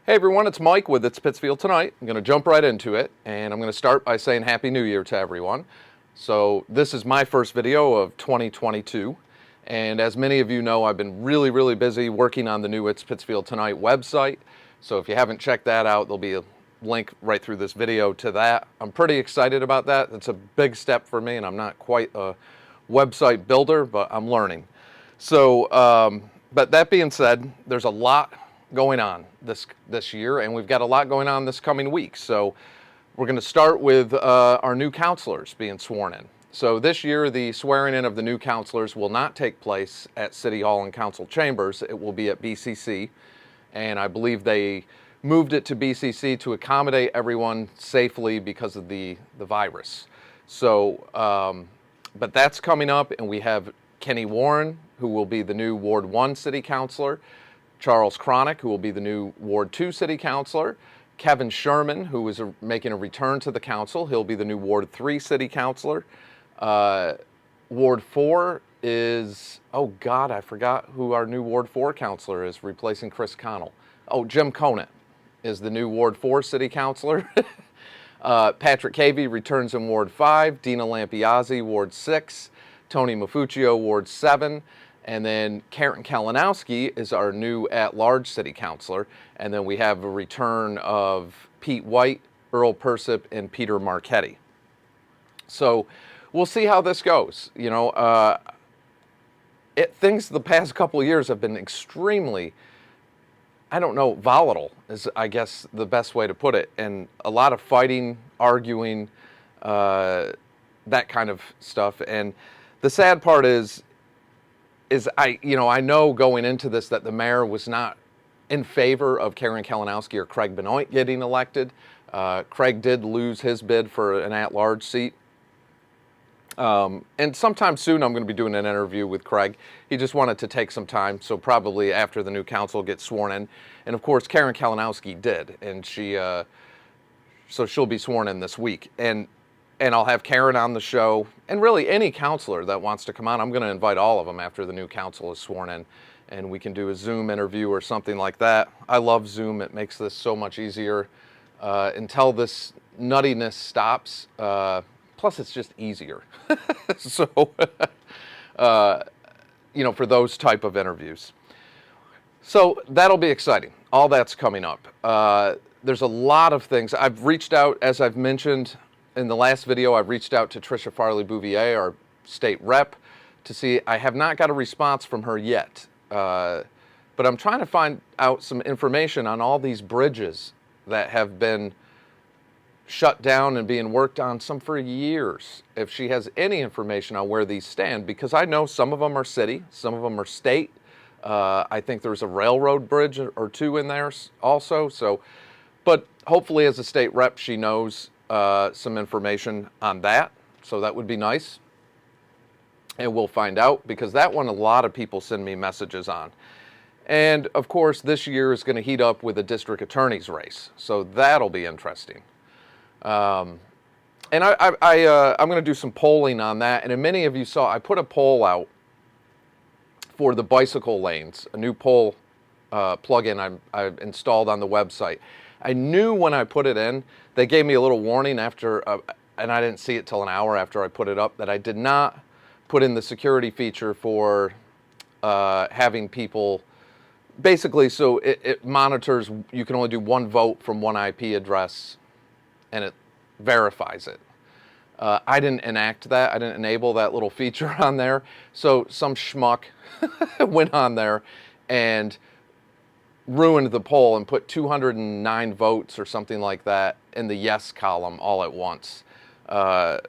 Hey everyone, it's Mike with It's Pittsfield Tonight. I'm going to jump right into it, and I'm going to start by saying Happy New Year to everyone. So this is my first video of 2022, and as many of you know, I've been really busy working on the new It's Pittsfield Tonight website. So if you haven't checked that out, there'll be a link right through this video to that. I'm pretty excited about that. It's a big step for me, and I'm not quite a website builder, but I'm learning. So, but that being said, there's a lot going on this year, and we've got a lot going on this coming week. So we're going to start with our new councilors being sworn in. So this year, the swearing in of the new councilors will not take place at City Hall and Council Chambers. It will be at BCC, and I believe they moved it to BCC to accommodate everyone safely because of the virus. So, but that's coming up, and we have Kenny Warren, who will be the new Ward 1 City Councilor, Charles Cronick, who will be the new Ward 2 City Councilor, Kevin Sherman, who is making a return to the council. He'll be the new Ward 3 City Councilor. Ward 4 is, oh God, I forgot who our new Ward 4 Councilor is, replacing Chris Connell. Oh, Jim Conant is the new Ward 4 City Councilor. Patrick Cavey returns in Ward 5, Dina Lampiazzi, Ward 6, Tony Mafuccio, Ward 7, and then Karen Kalinowski is our new at-large city councilor. And then we have a return of Pete White, Earl Persip, and Peter Marchetti. So we'll see how this goes. You know, things the past couple of years have been extremely, I don't know, volatile is, I guess, the best way to put it. And a lot of fighting, arguing, that kind of stuff. And the sad part is I know going into this that the mayor was not in favor of Karen Kalinowski or Craig Benoit getting elected. Craig did lose his bid for an at-large seat. And sometime soon I'm going to be doing an interview with Craig. He just wanted to take some time, so probably after the new council gets sworn in. And of course, Karen Kalinowski did, and so she'll be sworn in this week. And I'll have Karen on the show, and really any counselor that wants to come on. I'm going to invite all of them after the new council is sworn in, and we can do a Zoom interview or something like that. I love Zoom. It makes this so much easier until this nuttiness stops. Plus, it's just easier. So, for those type of interviews. So that'll be exciting. All that's coming up. There's a lot of things. I've reached out, as I've mentioned, in the last video, I've reached out to Tricia Farley-Bouvier, our state rep, to see. I have not got a response from her yet, but I'm trying to find out some information on all these bridges that have been shut down and being worked on, some for years. If she has any information on where these stand, because I know some of them are city, some of them are state. I think there's a railroad bridge or two in there also. So, but hopefully as a state rep, she knows some information on that, so that would be nice, and we'll find out, because that one a lot of people send me messages on. And of course this year is going to heat up with a district attorney's race, so that'll be interesting. And I'm going to do some polling on that, and many of you saw I put a poll out for the bicycle lanes, a new poll plugin I installed on the website. I knew when I put it in, they gave me a little warning after, and I didn't see it till an hour after I put it up, that I did not put in the security feature for having people, basically, so it monitors, you can only do one vote from one IP address, and it verifies it. I didn't enact that. I didn't enable that little feature on there. So some schmuck went on there and ruined the poll and put 209 votes or something like that in the yes column all at once. I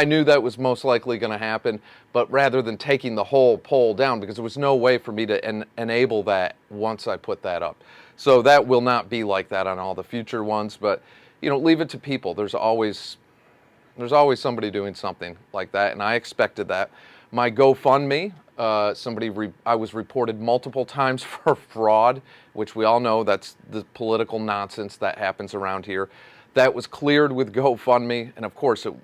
knew that was most likely going to happen, but rather than taking the whole poll down, because there was no way for me to enable that once I put that up. So that will not be like that on all the future ones, but leave it to people. There's always somebody doing something like that, and I expected that. My GoFundMe, I was reported multiple times for fraud, which we all know that's the political nonsense that happens around here. That was cleared with GoFundMe, and of course it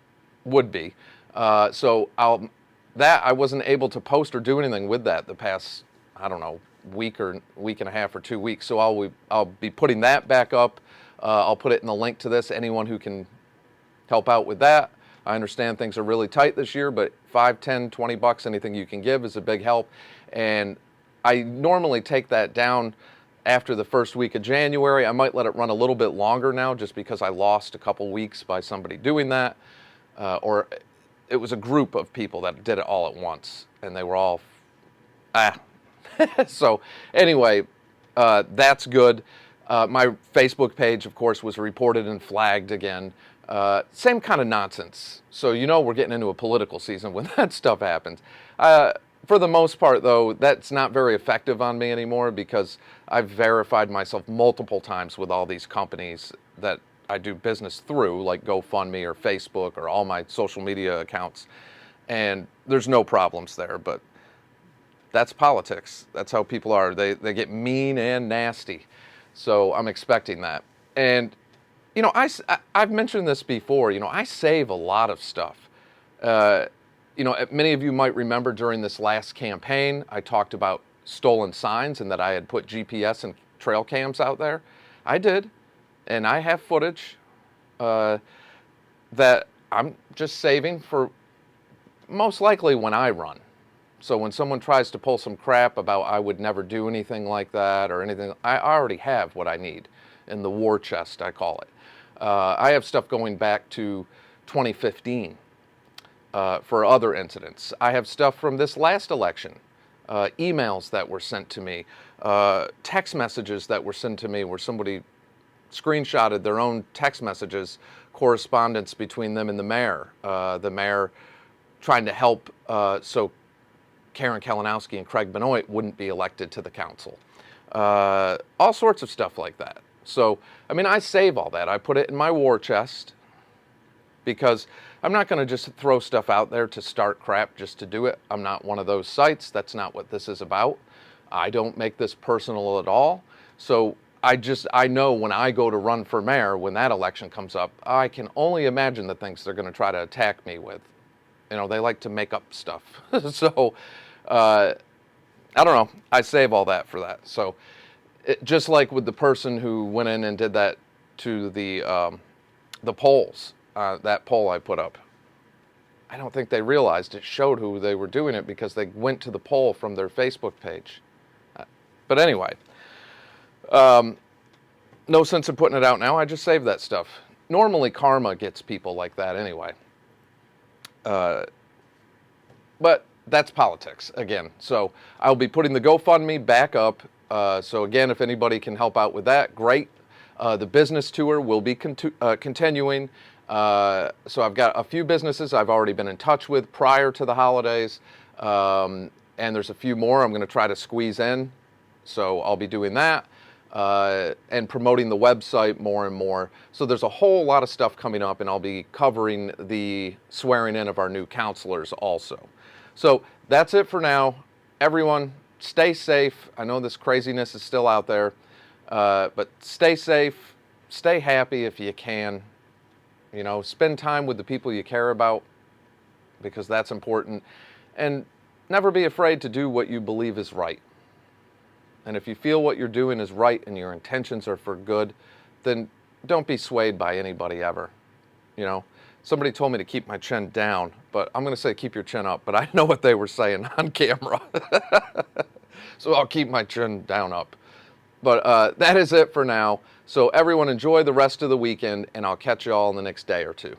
would be. So I wasn't able to post or do anything with that the past, I don't know, week and a half or 2 weeks. So I'll be putting that back up. I'll put it in the link to this. Anyone who can help out with that. I understand things are really tight this year, but $5, $10, $20, anything you can give is a big help. And I normally take that down after the first week of January. I might let it run a little bit longer now just because I lost a couple weeks by somebody doing that. Or it was a group of people that did it all at once, and they were all, So anyway, that's good. My Facebook page, of course, was reported and flagged again. Same kind of nonsense. So we're getting into a political season when that stuff happens. For the most part, though, that's not very effective on me anymore because I've verified myself multiple times with all these companies that I do business through, like GoFundMe or Facebook or all my social media accounts, and there's no problems there. But that's politics. That's how people are. They get mean and nasty. So I'm expecting that. And I've mentioned this before. I save a lot of stuff. Many of you might remember during this last campaign, I talked about stolen signs and that I had put GPS and trail cams out there. I did, and I have footage that I'm just saving for most likely when I run. So when someone tries to pull some crap about I would never do anything like that or anything, I already have what I need in the war chest, I call it. I have stuff going back to 2015 for other incidents. I have stuff from this last election, emails that were sent to me, text messages that were sent to me where somebody screenshotted their own text messages, correspondence between them and the mayor trying to help so Karen Kalinowski and Craig Benoit wouldn't be elected to the council. All sorts of stuff like that. So, I save all that. I put it in my war chest because I'm not going to just throw stuff out there to start crap just to do it. I'm not one of those sites. That's not what this is about. I don't make this personal at all. So I know when I go to run for mayor, when that election comes up, I can only imagine the things they're going to try to attack me with. They like to make up stuff. So, I don't know. I save all that for that. So, just like with the person who went in and did that to the polls, that poll I put up, I don't think they realized it showed who they were doing it because they went to the poll from their Facebook page. But anyway, no sense in putting it out now. I just save that stuff. Normally, karma gets people like that anyway. But that's politics again. So I'll be putting the GoFundMe back up. So again, if anybody can help out with that, great. The business tour will be continuing. So I've got a few businesses I've already been in touch with prior to the holidays. And there's a few more I'm going to try to squeeze in. So I'll be doing that. And promoting the website more and more. So there's a whole lot of stuff coming up, and I'll be covering the swearing in of our new councilors also. So that's it for now. Everyone, stay safe. I know this craziness is still out there, but stay safe, stay happy if you can. Spend time with the people you care about because that's important. And never be afraid to do what you believe is right. And if you feel what you're doing is right and your intentions are for good, then don't be swayed by anybody ever. Somebody told me to keep my chin down, but I'm going to say keep your chin up. But I know what they were saying on camera. So I'll keep my chin down up. But that is it for now. So everyone enjoy the rest of the weekend, and I'll catch you all in the next day or two.